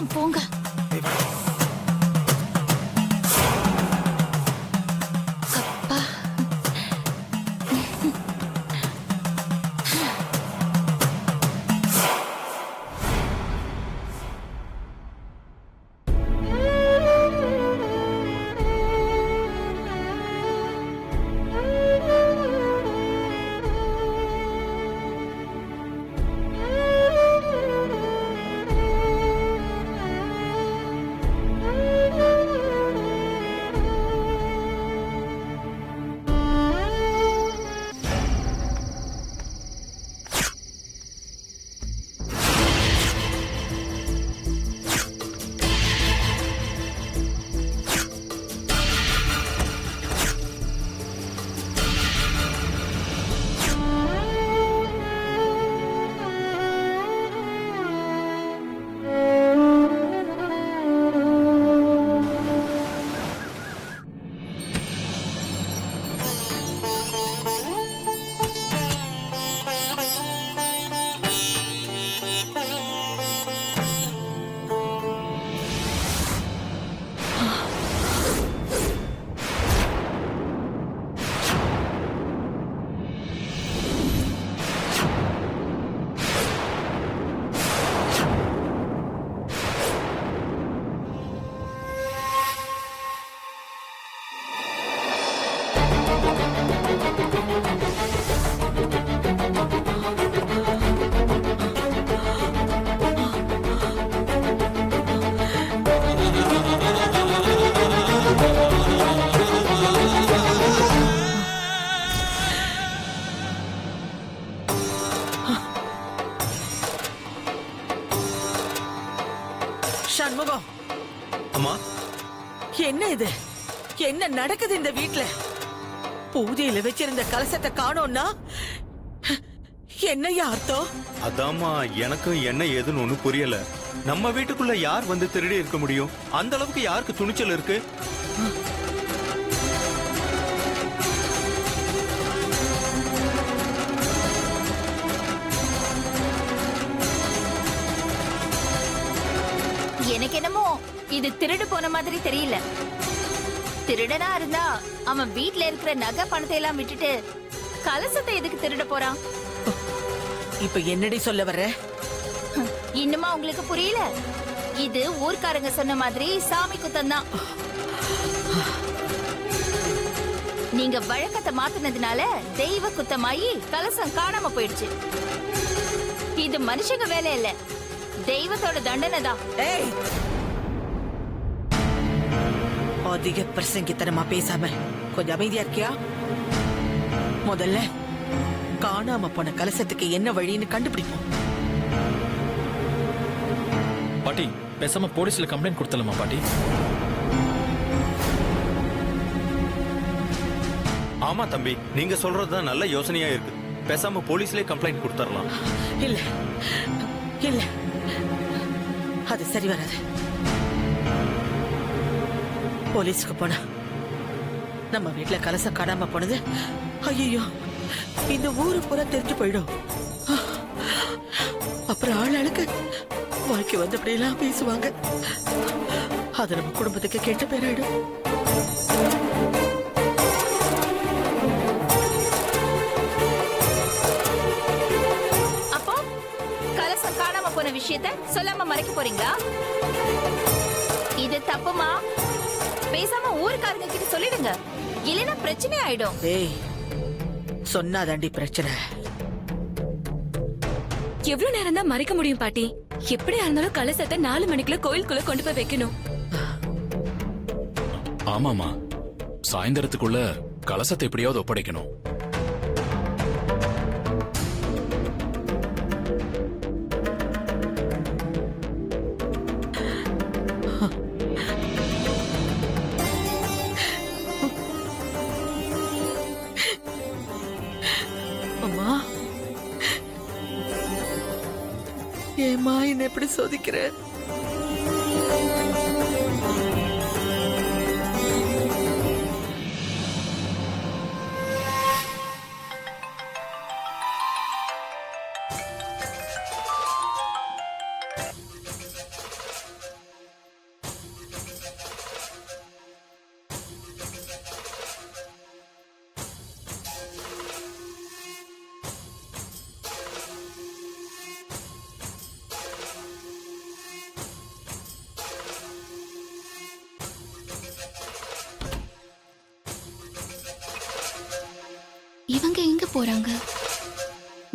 சீக்கிரம் போங்க. அப்பா. சண்முகம், அம்மா, என்ன இது? என்ன நடக்குது இந்த வீட்ல? பூஜையில வச்சிருந்த கலசத்தை காணோம்னா என்னையா அர்த்தம்? அதாம்மா எனக்கும் என்ன ஏதுன்னு ஒண்ணு புரியல. நம்ம வீட்டுக்குள்ள யார் வந்து திருடி இருக்க முடியும்? அந்த அளவுக்கு யாருக்கு துணிச்சல் இருக்கு? எனக்கு என்னமோ இது திருடு போன மாதிரி தெரியல. திருடனா இருந்தா அவன் வீட்ல இருக்கிற நகை பணத்தை எல்லாம் விட்டுட்டு கலசத்தை எதுக்கு திருட போறான்? இப்ப என்னடி சொல்ல வர்ற? இன்னுமா உங்களுக்கு புரியல? இது ஊர்க்காரங்க சொன்ன மாதிரி சாமி குத்தம் தான். நீங்க வழக்கத்தை மாத்தினதுனால தெய்வ குத்தமாயி கலசம் காணாம போயிடுச்சு. இது மனுஷங்க வேலை இல்ல, தெய்வத்தோட தண்டனை தான். ஏய், அதிக பிரசங்கித்தனமா பேசாம கொஞ்சம் அமைதியா இருக்கியா? முதல்ல காணாம போன கலசத்துக்கு என்ன வழின்னு கண்டுபிடிப்போம். பாட்டி, பேசாம போலீஸ்ல கம்ப்ளைண்ட் கொடுத்தலாமா பாட்டி? ஆமா தம்பி, நீங்க சொல்றதுதான் நல்ல யோசனையா இருக்கு. பேசாம போலீஸ்லயே கம்ப்ளைண்ட் கொடுத்துடலாம். இல்ல இல்ல, அது சரி வராது. போலீஸ்க்கு போனா நம்ம வீட்டுல கலசம் காணாம போனது ஐயோ இந்த ஊரு பூரா தெரிஞ்சு போயிடும். அப்புறம் ஆளுக்கு வாழ்க்கை வந்து அப்படி எல்லாம் பேசுவாங்க. அது நம்ம குடும்பத்துக்கு கெட்ட பேராயிடும். அப்போ கலசம் காணாம போன விஷயத்த சொல்லாம மறைக்க போறீங்களா? இது தப்புமா? பேசாம ஊருக்காரங்க கிட்ட சொல்லிடுங்க, இல்லைன்னா பிரச்சனை ஆயிடும். ஏய், சொன்னாதாண்டி பிரச்சனை. எவ்வளவு நேரம் தான் மறைக்க முடியும் பாட்டி? எப்படியா இருந்தாலும் கலசத்தை 4 மணிக்குள்ள கோயிலுக்குள்ள கொண்டு போய் வைக்கணும். ஆமாமா, சாயந்தரத்துக்குள்ள கலசத்தை எப்படியாவது ஒப்படைக்கணும். அம்மா, ஏமா என்ன எப்படி சோதிக்கிற? எங்க போறாங்க?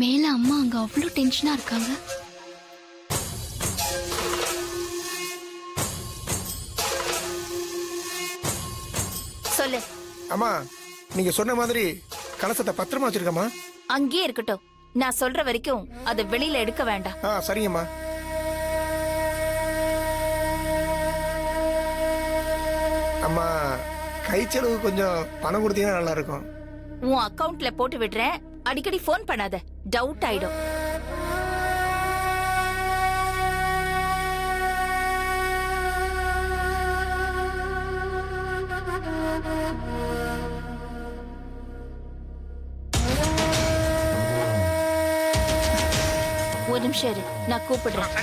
மேல அம்மா அங்க அவ்வளவு டென்ஷனா இருக்காங்க. சொல்லு. அம்மா நீங்க சொன்ன மாதிரி கலசத்தை பத்திரமா வச்சிருக்கமா? அங்கேயே இருக்கட்டும். நான் சொல்ற வரைக்கும் அதை வெளியில எடுக்க வேண்டாம். சரிங்கம்மா. அம்மா கை செலவு கொஞ்சம் பணம் கொடுத்தீங்கன்னா நல்லா இருக்கும். உன் அக்கவுண்ட்ல போட்டு விடுறேன். அடிக்கடி போன் பண்ணாத, டவுட் ஆயிடும். ஒரு நிமிஷம் இரு, நான் கூப்பிடுறேன்.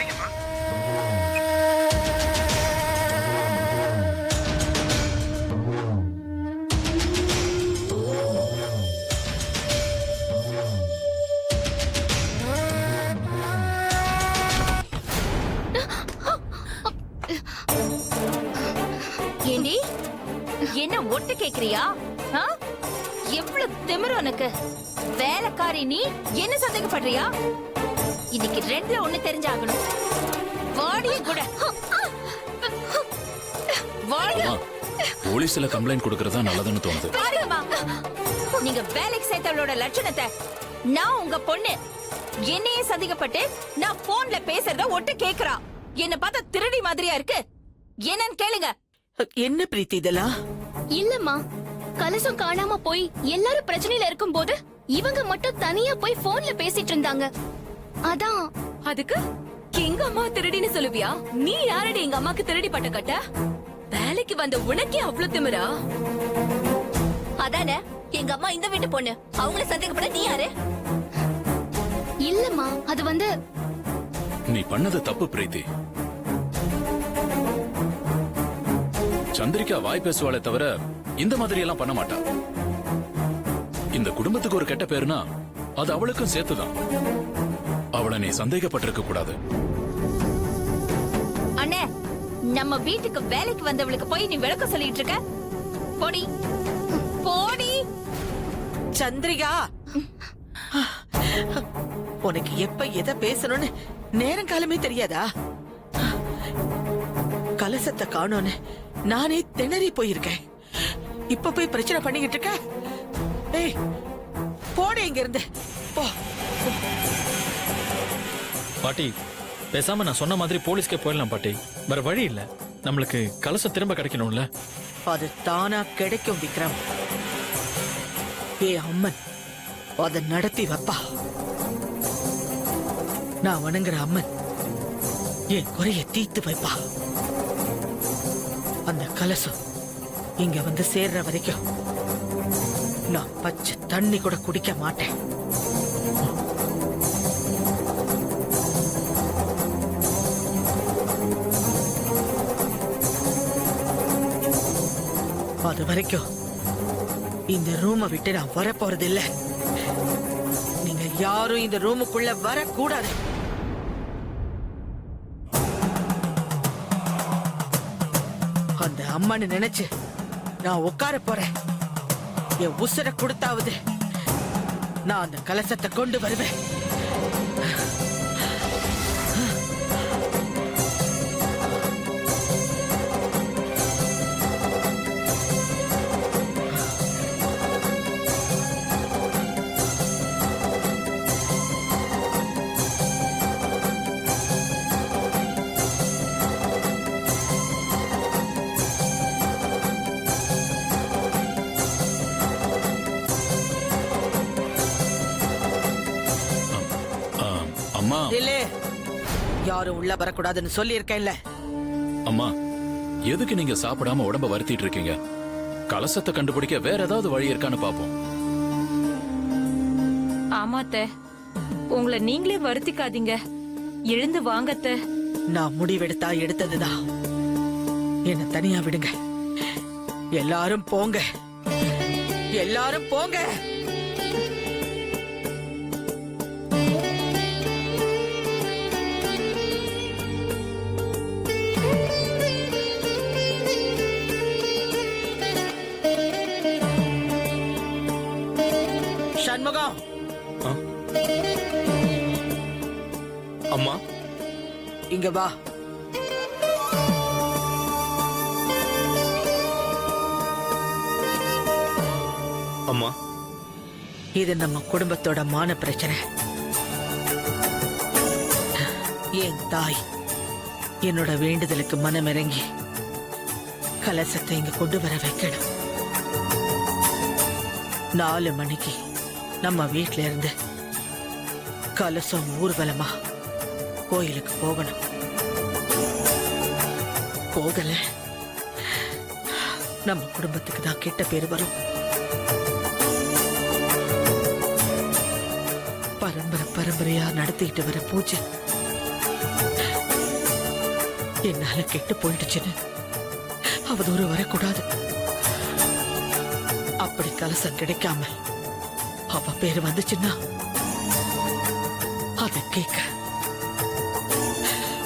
ஏண்டி, என்ன ஒட்டு கேக்குறியா? எவ்வளவு திமிரு உனக்கு? வேலைக்காரி நீ என்ன சந்தேகப்படுறியா? இன்னைக்கு ரெண்டுல ஒண்ணு தெரிஞ்சாகணும். வாடிய கூட வாடிய. போலீஸ்ல கம்ப்ளைண்ட் கொடுக்கறதா நல்லதுன்னு தோணுது. பாருங்கம்மா, நீங்க வேலைக்கு சேர்த்தவளோட லட்சணத்தை. நான் உங்க பொண்ணு. என்னையே சந்தேகப்பட்டு நான் போன்ல பேசுறத ஒட்டு கேக்குறா. என்ன பார்த்தா திருடி மாதிரியா இருக்கு. என்னன்னு கேளுங்க. என்ன பிரீத்தி இதெல்லாம்? இல்லம்மா, கலசம் காணாம போய் எல்லாரும் பிரச்சனையில இருக்கும்போது இவங்க மட்டும் தனியா போய் போன்ல பேசிட்டு இருந்தாங்க. அதான். அதுக்கு எங்க அம்மா திருடின்னு சொல்லுவியா? நீ யாரடி எங்க அம்மாக்கு திருடி பட்ட கட்ட? வேலைக்கு வந்த உனக்கே அவ்வளவு திமிரா? அதானே, எங்க அம்மா இந்த வீட்டு பொண்ணு. அவங்கள சந்தேகப்பட நீ யாரு? இல்லம்மா, அது வந்து நீ பண்ணது தப்பு பிரீத்தி. சந்திரிகா வாய் பேசுவாளே தவிர இந்த மாதிரி எல்லாம் பண்ண மாட்டா. இந்த குடும்பத்துக்கு ஒரு கெட்ட பேருனா அது அவளுக்கும் சேர்த்துதான். அவளை நீ சந்தேகப்பட்டிருக்க கூடாது. அண்ணே, நம்ம வீட்டுக்கு வேலைக்கு வந்தவளுக்கு போய் நீ விளக்க சொல்லிட்டு இருக்க? போடி போடி. சந்திரிகா, உனக்கு எப்ப எதை பேசணும்னு நேரம் காலமே தெரியாதா? கலசத்தை காணோன்னு நானே திணறி போயிருக்கேன். இப்ப போய் பிரச்சனை பண்ணிக்கிட்டு இருக்க? ஏய், போட இங்க இருந்து போ. பாட்டி, பேசாம நான் சொன்ன மாதிரி போலீஸ்க்கே போயிடலாம் பாட்டி. வேற வழி இல்ல. நம்மளுக்கு கலசம் திரும்ப கிடைக்கணும்ல. அது தானா கிடைக்கும் விக்ரம். ஏ அம்மன் அதை நடத்தி வைப்பா. நான் வணங்குற அம்மன் என் குறைய தீர்த்து வைப்பா. அந்த கலசம் இங்க வந்து சேர்ற வரைக்கும் நான் பச்சை தண்ணி கூட குடிக்க மாட்டேன். அது வரைக்கும் இந்த ரூமை விட்டு நான் வரப்போறது இல்ல. நீங்க யாரும் இந்த ரூமுக்குள்ள வரக்கூடாது. அந்த அம்மனை நினைச்சு நான் உட்கார போறேன். என் உசுரை கொடுத்தாவது நான் அந்த கலசத்தை கொண்டு வருவேன். அம்மா, யாரும் உள்ள வரக்கூடாதுன்னு சொல்லி இருக்கேன்ல. அம்மா, எதுக்கு நீங்க சாப்பிடாம உடம்ப வருத்திட்டு இருக்கீங்க? கலசத்தை கண்டுபிடிக்க வேற ஏதாவது வழி இருக்கான்னு பாப்போம். ஆமாத்த, உங்களை நீங்களே வருத்திக்காதீங்க. எழுந்து வாங்கத்த. நான் முடிவெடுத்தா எடுத்ததுதான். என்ன தனியா விடுங்க. எல்லாரும் போங்க, எல்லாரும் போங்க. சண்முகம், ஆ? அம்மா இங்க வா. அம்மா இது நம்ம குடும்பத்தோட மான பிரச்சனை. என் தாய் என்னோட வேண்டுதலுக்கு மனமிறங்கி கலசத்தை இங்க கொண்டு வர வைக்கணும். 4 மணிக்கு நம்ம வீட்ல இருந்து கலசம் ஊர்வலமா கோயிலுக்கு போகணும். போகல நம்ம குடும்பத்துக்கு தான் கெட்ட பேர் வரும். பரம்பரையா நடத்திட்டு வர பூஜை என்னால கெட்டு போயிடுச்சுன்னு அவதூறு வரக்கூடாது. அப்படி கலசம் கிடைக்காம அவ பேரு வந்துச்சுன்னா அதை கேட்க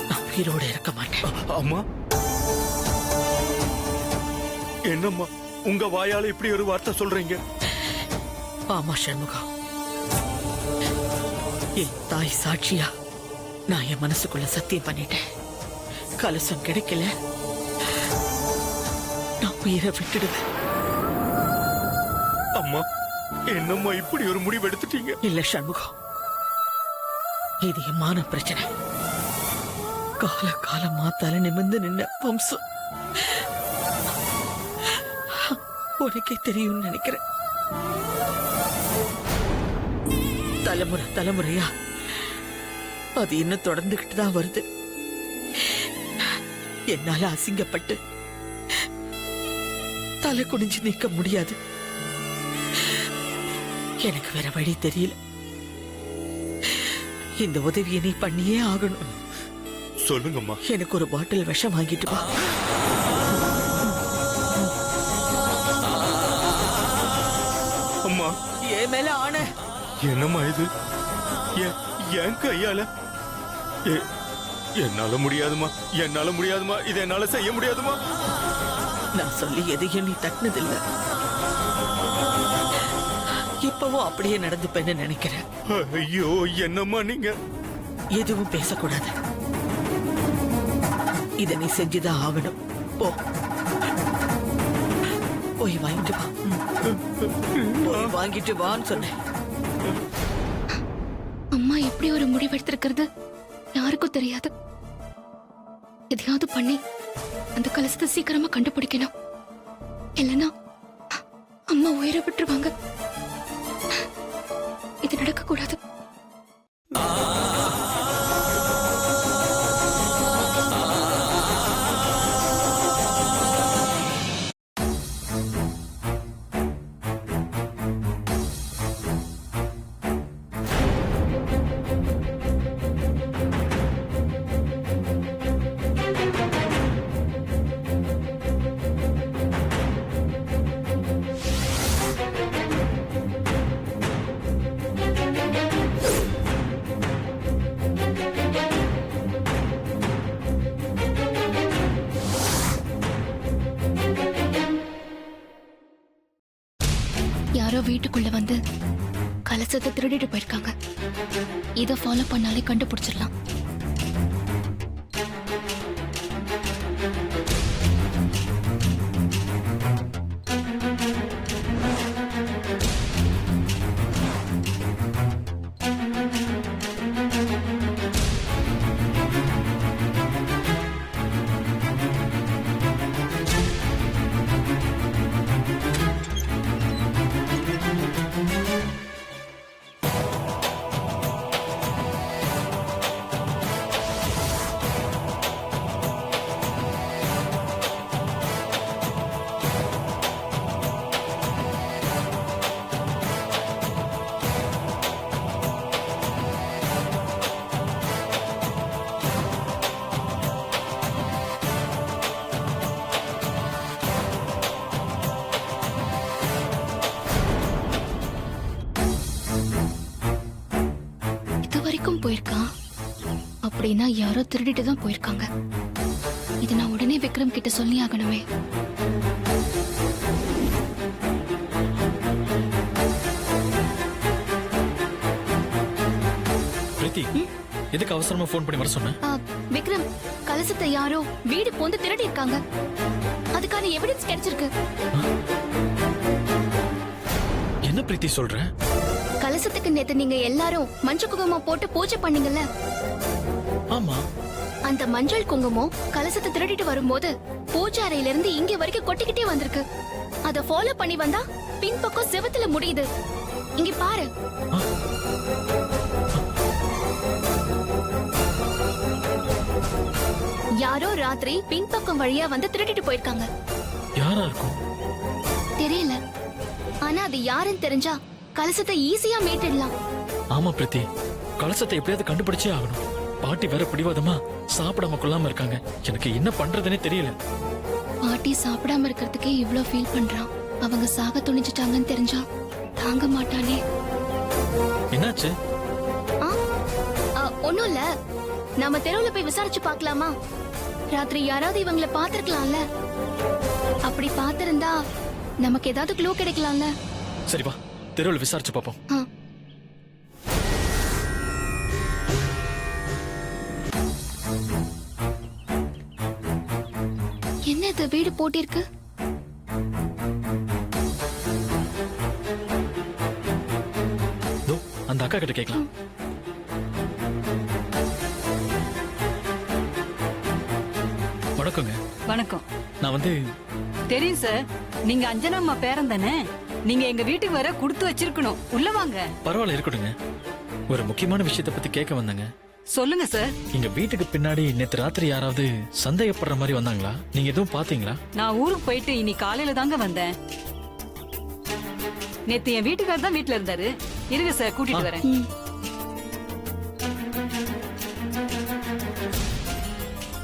நான் உயிரோட இருக்க மாட்டேன். அம்மா என்னம்மா உங்க வாயால இப்படி ஒரு வார்த்தை சொல்றீங்க? ஆமா சண்முகம், என் தாய் சாட்சியா நான் என் மனசுக்குள்ள சத்தியம் பண்ணிட்டேன். கலசம் கிடைக்கல நான் உயிரை விட்டுடுவேன். அம்மா என்னம்மா இப்படி ஒரு முடிவு எடுத்துட்டீங்க? இல்ல சண்முகம், இது என் மான பிரச்சனை. கால காலமா தலை நிமிர்ந்து நின்ன வம்சம் உனக்கே தெரியும்னு நினைக்கிறேன். தலைமுறையா அது இன்னும் தொடர்ந்துகிட்டு தான் வருது. என்னால அசிங்கப்பட்டு தலை குனிஞ்சு நிற்க முடியாது. எனக்கு வேற வழி தெரியல. இந்த உதவியை நீ பண்ணியே ஆகணும். சொல்லுங்கம்மா. எனக்கு ஒரு பாட்டில் விஷம் வாங்கிட்டு வா. அம்மா ஏன் மேல ஆன? என்னம்மா இது? என் கையால என்னால முடியாதுமா, என்னால முடியாதுமா, இதை என்னால செய்ய முடியாதுமா. நான் சொல்லி எதையும் நீ தட்டினதில்ல. இப்பவும் அப்படியே நடந்துப்பேன்னு நினைக்கிறேன். ஐயோ என்னம்மா நீங்க? எதுவும் பேசக்கூடாது. இத நீ செஞ்சுதான் ஆகணும். போ, போய் வாங்கிட்டு வா. போய் வாங்கிட்டு வான்னு சொன்னேன். அம்மா எப்படி ஒரு முடிவு எடுத்திருக்கிறது யாருக்கும் தெரியாது. எதையாவது பண்ணி அந்த கலசத்தை சீக்கிரமா கண்டுபிடிக்கணும். இல்லைன்னா அம்மா உயிரை விட்டுருவாங்க. இது நடக்க கூடாது. யாரோ வீட்டுக்குள்ள வந்து கலசத்தை திருடிட்டு போயிருக்காங்க. இத ஃபாலோ பண்ணாலே கண்டுபிடிச்சிடலாம். வரைக்கும் போயிருக்கான் அப்படின்னா யாரோ திருடிட்டு தான் போயிருக்காங்க. இது நான் உடனே விக்ரம் கிட்ட சொல்லி ஆகணுமே. பிரீத்தி எதுக்கு அவசரமா ஃபோன் பண்ணி வர சொன்ன? விக்ரம், கலசத்தை யாரோ வீடு போந்து திருடி இருக்காங்க. அதுக்கான எவிடன்ஸ் கிடைச்சிருக்கு. என்ன பிரீத்தி சொல்ற? கலசத்துக்கு நேத்து நீங்க எல்லாரும் மஞ்சள் குங்குமம் போட்டு பூஜை பண்ணீங்கல்ல, ஆமா. அந்த மஞ்சள் குங்குமம் கலசத்தை திருடிட்டு வரும்போது பூஜை அறையில இருந்து இங்க வரைக்கும் கொட்டிக்கிட்டே வந்திருக்கு. அத ஃபாலோ பண்ணி வந்தா பின்பக்கம் செவத்துல முடியுது. இங்க பாரு. யாரோ ராத்திரி பின்பக்கம் வழியா வந்து திருடிட்டு போயிருக்காங்க. யாரா இருக்கும்? தெரியல, ஆனா அது யாருன்னு தெரிஞ்சா கலசத்தை ஈஸியா மீட்டிடலாம். ஆமா பிரீத்தி, கலசத்தை எப்படியாவது கண்டுபிடிச்சே ஆகணும். பாட்டி வேற பிடிவாதமா சாப்பிடாம கொள்ளாம இருக்காங்க. எனக்கு என்ன பண்றதுன்னே தெரியல. பாட்டி சாப்பிடாம இருக்கிறதுக்கே இவ்ளோ ஃபீல் பண்றான். அவங்க சாக துணிஞ்சிட்டாங்கன்னு தெரிஞ்சா தாங்க மாட்டானே. என்னாச்சு? ஒண்ணும் இல்ல, நாம தெருவுல போய் விசாரிச்சு பார்க்கலாமா? ராத்திரி யாராவது இவங்களை பாத்திருக்கலாம்ல. அப்படி பாத்திருந்தா நமக்கு ஏதாவது க்ளூ கிடைக்கலாம்ல. சரி வா, தெருவில் விசாரிச்சு பாப்போம். என்ன இது வீடு போட்டிருக்கு? அந்த அக்கா கிட்ட கேட்கலாம். வணக்கங்க. வணக்கம். நான் வந்து தெரியும் சார், நீங்க அஞ்சனாம்மா பேரன் தானே? நீங்க எங்க வீட்டுக்கு வர கொடுத்து வச்சிருக்கணும். உள்ள வாங்க. பரவாயில்ல, இருக்கட்டுங்க. ஒரு முக்கியமான விஷயத்தை பத்தி கேட்க வந்தாங்க. சொல்லுங்க சார். எங்க வீட்டுக்கு பின்னாடி நேத்து ராத்திரி யாராவது சந்தேகப்படுற மாதிரி வந்தாங்களா? நீங்க எதுவும் பாத்தீங்களா? நான் ஊருக்கு போயிட்டு இன்னைக்கு காலையில தாங்க வந்தேன். நேத்து என் வீட்டுக்காரர் தான் வீட்டுல இருந்தாரு. இருங்க சார், கூட்டிட்டு வரேன்.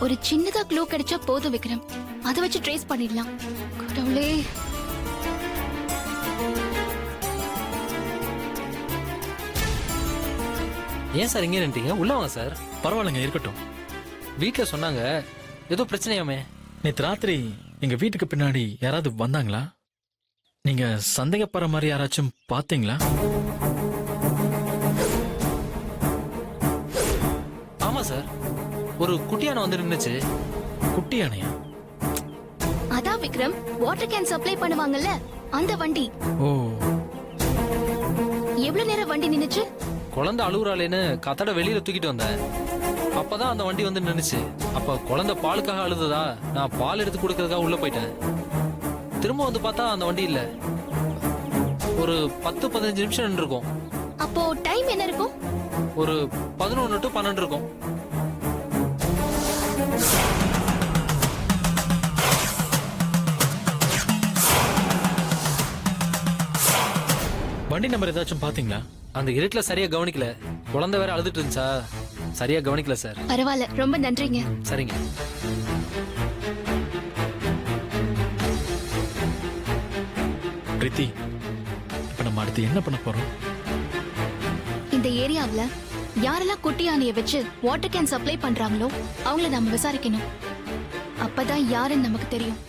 ஒரு சின்னதா க்ளூ கிடைச்சா போதும் விக்ரம். அதை வச்சு ட்ரேஸ் பண்ணிடலாம். கடவுளே. ஏன் சார் இங்கே நின்றீங்க? உள்ள வாங்க சார். பரவாயில்லைங்க, இருக்கட்டும். வீட்டில் சொன்னாங்க ஏதோ பிரச்சனையாமே. நேத்து ராத்திரி எங்க வீட்டுக்கு பின்னாடி யாராவது வந்தாங்களா? நீங்க சந்தேகப்படுற மாதிரி யாராச்சும் பாத்தீங்களா? ஆமா சார், ஒரு குட்டியான வந்து நின்னுச்சு. குட்டி யானையா? அதான் விக்ரம், வாட்டர் கேன் சப்ளை பண்ணுவாங்கல்ல, அந்த வண்டி. ஓ. எவ்வளவு நேரம் வண்டி நின்னுச்சு? குழந்தை அழுகுறாளேன்னு கத்தட வெளியில தூக்கிட்டு வந்தேன். அப்பதான் அந்த வண்டி வந்து நின்னுச்சு. அப்ப குழந்தை பாலுக்காக அழுததா, நான் பால் எடுத்து கொடுக்கறதுக்காக உள்ள போயிட்டேன். திரும்ப வந்து பார்த்தா அந்த வண்டி இல்ல. ஒரு 10-15 நிமிஷம் நின்று இருக்கும். அப்போ டைம் என்ன இருக்கும்? ஒரு 11 to 12 இருக்கும். வண்டி நம்பர் ஏதாச்சும் பாத்தீங்களா? அந்த இருட்டுல சரியா கவனிக்கல. குழந்தை வேற அழுதுட்டு இருந்துச்சா, சரியா கவனிக்கல சார். பரவாயில்ல, ரொம்ப நன்றிங்க. சரிங்க. பிரீத்தி, இப்ப நம்ம அடுத்து என்ன பண்ண போறோம்? இந்த ஏரியாவுல யாரெல்லாம் குட்டி யானைய வச்சு வாட்டர் கேன் சப்ளை பண்றாங்களோ அவங்கள நாம விசாரிக்கணும். அப்பதான் யாருன்னு நமக்கு தெரியும்.